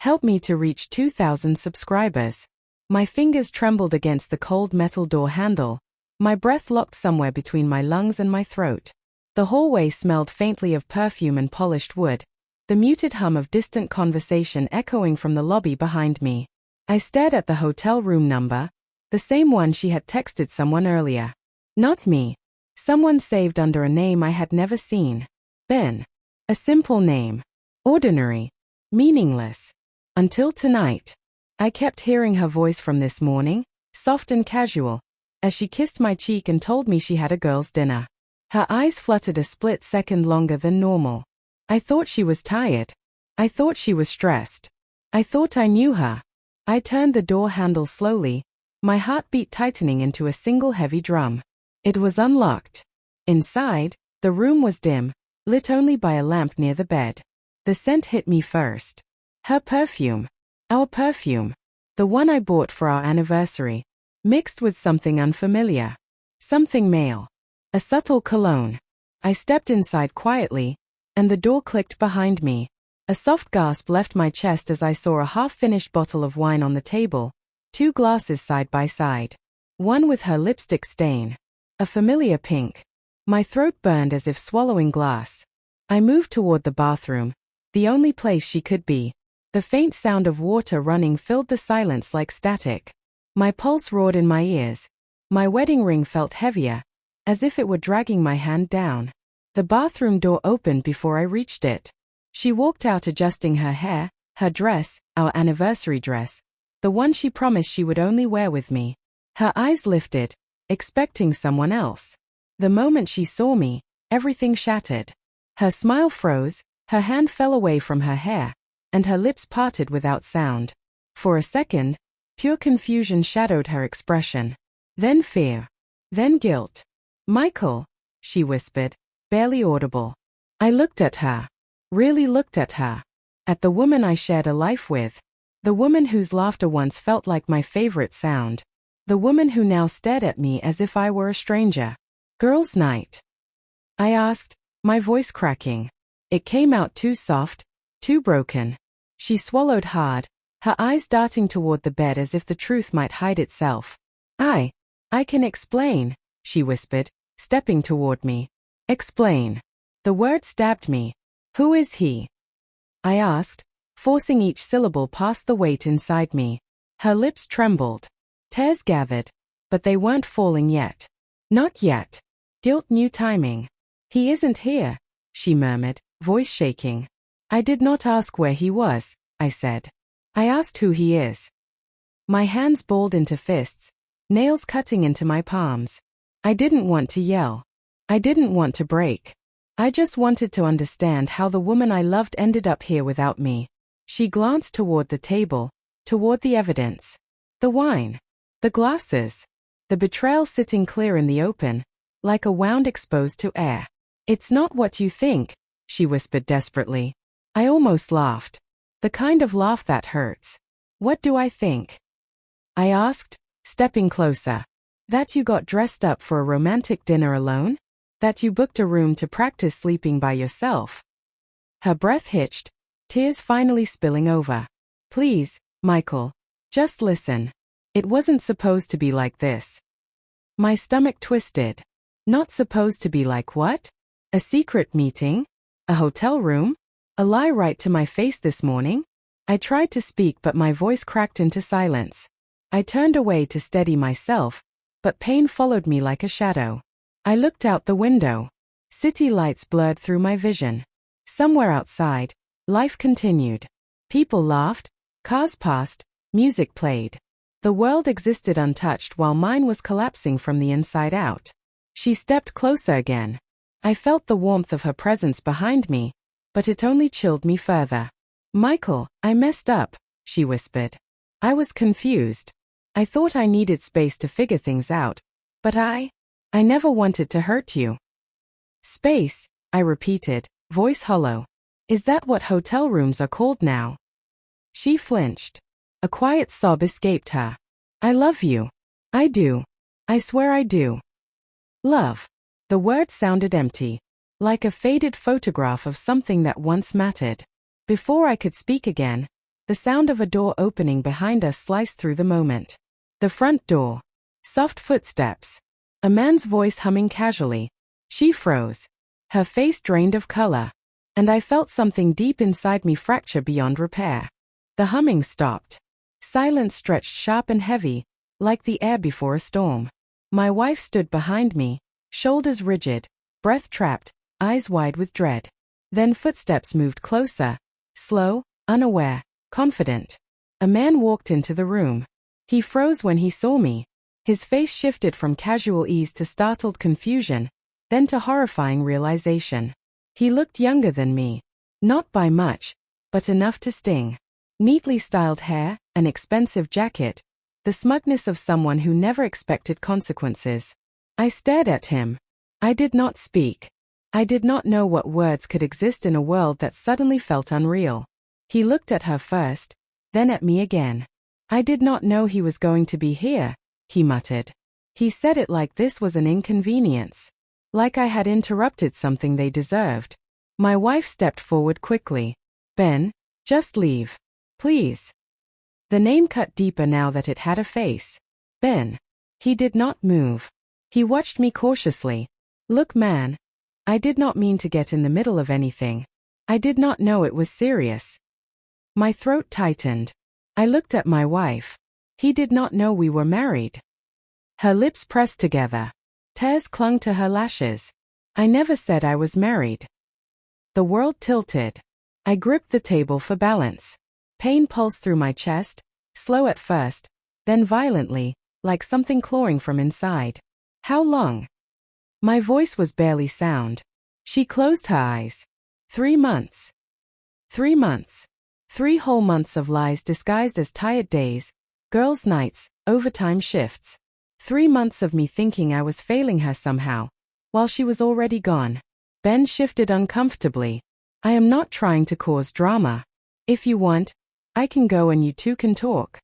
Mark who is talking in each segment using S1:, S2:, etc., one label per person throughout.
S1: Help me to reach 2,000 subscribers. My fingers trembled against the cold metal door handle. My breath locked somewhere between my lungs and my throat. The hallway smelled faintly of perfume and polished wood, the muted hum of distant conversation echoing from the lobby behind me. I stared at the hotel room number, the same one she had texted someone earlier. Not me. Someone saved under a name I had never seen. Ben. A simple name. Ordinary. Meaningless. Until tonight. I kept hearing her voice from this morning, soft and casual, as she kissed my cheek and told me she had a girls' dinner. Her eyes fluttered a split second longer than normal. I thought she was tired. I thought she was stressed. I thought I knew her. I turned the door handle slowly, my heartbeat tightening into a single heavy drum. It was unlocked. Inside, the room was dim, lit only by a lamp near the bed. The scent hit me first. Her perfume. Our perfume. The one I bought for our anniversary. Mixed with something unfamiliar. Something male. A subtle cologne. I stepped inside quietly, and the door clicked behind me. A soft gasp left my chest as I saw a half-finished bottle of wine on the table, 2 glasses side by side. One with her lipstick stain. A familiar pink. My throat burned as if swallowing glass. I moved toward the bathroom, the only place she could be. The faint sound of water running filled the silence like static. My pulse roared in my ears. My wedding ring felt heavier, as if it were dragging my hand down. The bathroom door opened before I reached it. She walked out adjusting her hair, her dress, our anniversary dress, the one she promised she would only wear with me. Her eyes lifted, expecting someone else. The moment she saw me, everything shattered. Her smile froze, her hand fell away from her hair, and her lips parted without sound. For a second, pure confusion shadowed her expression. Then fear. Then guilt. "Michael," she whispered, barely audible. I looked at her. Really looked at her. At the woman I shared a life with. The woman whose laughter once felt like my favorite sound. The woman who now stared at me as if I were a stranger. "Girls' night?" I asked, my voice cracking. It came out too soft, too broken. She swallowed hard, her eyes darting toward the bed as if the truth might hide itself. I can explain," she whispered, stepping toward me. "Explain." The word stabbed me. "Who is he?" I asked, forcing each syllable past the weight inside me. Her lips trembled. Tears gathered, but they weren't falling yet. Not yet. Guilt knew timing. "He isn't here," she murmured, voice shaking. "I did not ask where he was," I said. "I asked who he is." My hands balled into fists, nails cutting into my palms. I didn't want to yell. I didn't want to break. I just wanted to understand how the woman I loved ended up here without me. She glanced toward the table, toward the evidence. The wine. The glasses. The betrayal sitting clear in the open, like a wound exposed to air. "It's not what you think," she whispered desperately. I almost laughed. The kind of laugh that hurts. "What do I think?" I asked, stepping closer. "That you got dressed up for a romantic dinner alone? That you booked a room to practice sleeping by yourself?" Her breath hitched, tears finally spilling over. "Please, Michael, just listen. It wasn't supposed to be like this." My stomach twisted. Not supposed to be like what? A secret meeting? A hotel room? A lie right to my face this morning? I tried to speak but my voice cracked into silence. I turned away to steady myself, but pain followed me like a shadow. I looked out the window. City lights blurred through my vision. Somewhere outside, life continued. People laughed, cars passed, music played. The world existed untouched while mine was collapsing from the inside out. She stepped closer again. I felt the warmth of her presence behind me, but it only chilled me further. "Michael, I messed up," she whispered. I was confused. I thought I needed space to figure things out, but I never wanted to hurt you. "Space," I repeated, voice hollow. "Is that what hotel rooms are called now?" She flinched. A quiet sob escaped her. "I love you. I do. I swear I do." Love. The word sounded empty, like a faded photograph of something that once mattered. Before I could speak again, The sound of a door opening behind us sliced through the moment. The front door. Soft footsteps. A man's voice humming casually. She froze. Her face drained of color. And I felt something deep inside me fracture beyond repair. The humming stopped. Silence stretched sharp and heavy, like the air before a storm. My wife stood behind me, shoulders rigid, breath trapped, eyes wide with dread. Then footsteps moved closer, slow, unaware, confident. A man walked into the room. He froze when he saw me. His face shifted from casual ease to startled confusion, then to horrifying realization. He looked younger than me. Not by much, but enough to sting. Neatly styled hair, an expensive jacket, the smugness of someone who never expected consequences. I stared at him. I did not speak. I did not know what words could exist in a world that suddenly felt unreal. He looked at her first, then at me again. I did not know he was going to be here, he muttered. He said it like this was an inconvenience. Like I had interrupted something they deserved. My wife stepped forward quickly. Ben, just leave. Please. The name cut deeper now that it had a face. Ben. He did not move. He watched me cautiously. Look, man. I did not mean to get in the middle of anything. I did not know it was serious. My throat tightened. I looked at my wife. He did not know we were married. Her lips pressed together. Tears clung to her lashes. I never said I was married. The world tilted. I gripped the table for balance. Pain pulsed through my chest, slow at first, then violently, like something clawing from inside. How long? My voice was barely sound. She closed her eyes. 3 months. 3 months. 3 whole months of lies disguised as tired days, girls' nights, overtime shifts. 3 months of me thinking I was failing her somehow, while she was already gone. Ben shifted uncomfortably. I am not trying to cause drama. If you want, I can go and you two can talk.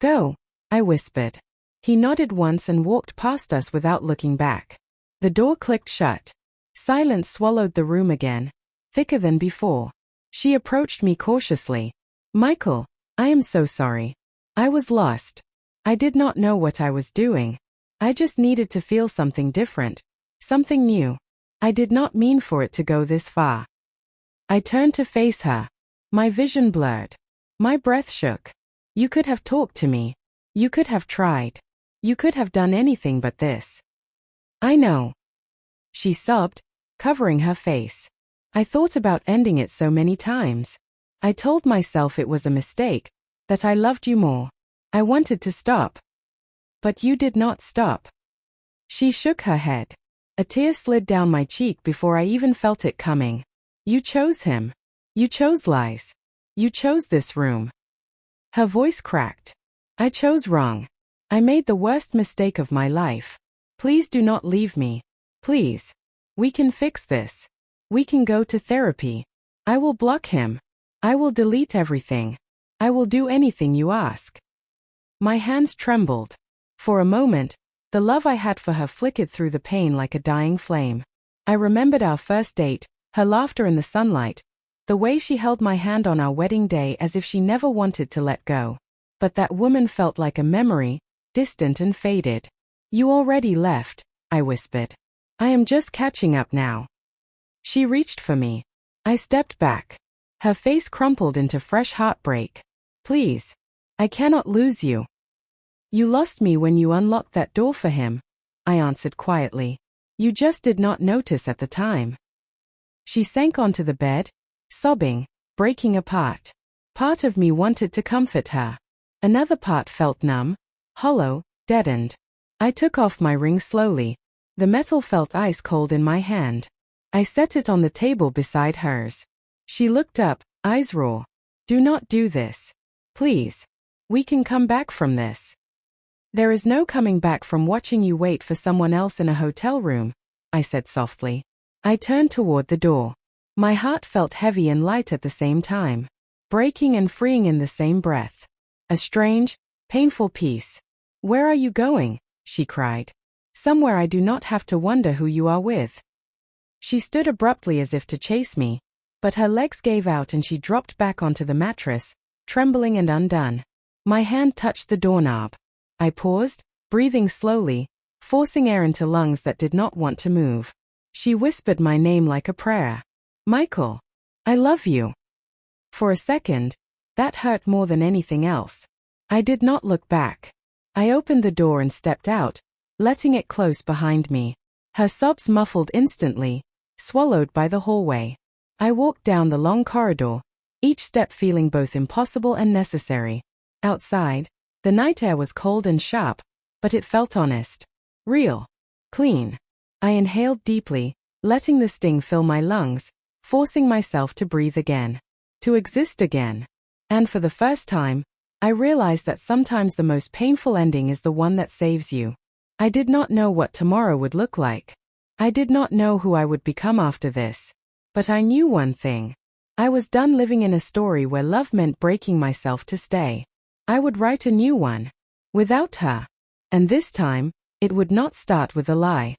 S1: Go, I whispered. He nodded once and walked past us without looking back. The door clicked shut. Silence swallowed the room again, thicker than before. She approached me cautiously. Michael, I am so sorry. I was lost. I did not know what I was doing. I just needed to feel something different, something new. I did not mean for it to go this far. I turned to face her. My vision blurred. My breath shook. You could have talked to me. You could have tried. You could have done anything but this. I know. She sobbed, covering her face. I thought about ending it so many times. I told myself it was a mistake, that I loved you more. I wanted to stop. But you did not stop. She shook her head. A tear slid down my cheek before I even felt it coming. You chose him. You chose lies. You chose this room. Her voice cracked. I chose wrong. I made the worst mistake of my life. Please do not leave me. Please. We can fix this. We can go to therapy. I will block him. I will delete everything. I will do anything you ask. My hands trembled. For a moment, the love I had for her flickered through the pain like a dying flame. I remembered our first date, her laughter in the sunlight, the way she held my hand on our wedding day as if she never wanted to let go. But that woman felt like a memory, distant and faded. You already left, I whispered. I am just catching up now. She reached for me. I stepped back. Her face crumpled into fresh heartbreak. Please. I cannot lose you. You lost me when you unlocked that door for him, I answered quietly. You just did not notice at the time. She sank onto the bed, sobbing, breaking apart. Part of me wanted to comfort her. Another part felt numb, hollow, deadened. I took off my ring slowly. The metal felt ice cold in my hand. I set it on the table beside hers. She looked up, eyes raw. Do not do this. Please. We can come back from this. There is no coming back from watching you wait for someone else in a hotel room, I said softly. I turned toward the door. My heart felt heavy and light at the same time, breaking and freeing in the same breath. A strange, painful peace. Where are you going? She cried. Somewhere I do not have to wonder who you are with. She stood abruptly as if to chase me, but her legs gave out and she dropped back onto the mattress, trembling and undone. My hand touched the doorknob. I paused, breathing slowly, forcing air into lungs that did not want to move. She whispered my name like a prayer. Michael. I love you. For a second, that hurt more than anything else. I did not look back. I opened the door and stepped out, letting it close behind me. Her sobs muffled instantly, swallowed by the hallway. I walked down the long corridor, each step feeling both impossible and necessary. Outside, the night air was cold and sharp, but it felt honest. Real. Clean. I inhaled deeply, letting the sting fill my lungs, forcing myself to breathe again. To exist again. And for the first time, I realized that sometimes the most painful ending is the one that saves you. I did not know what tomorrow would look like. I did not know who I would become after this. But I knew one thing. I was done living in a story where love meant breaking myself to stay. I would write a new one. Without her. And this time, it would not start with a lie.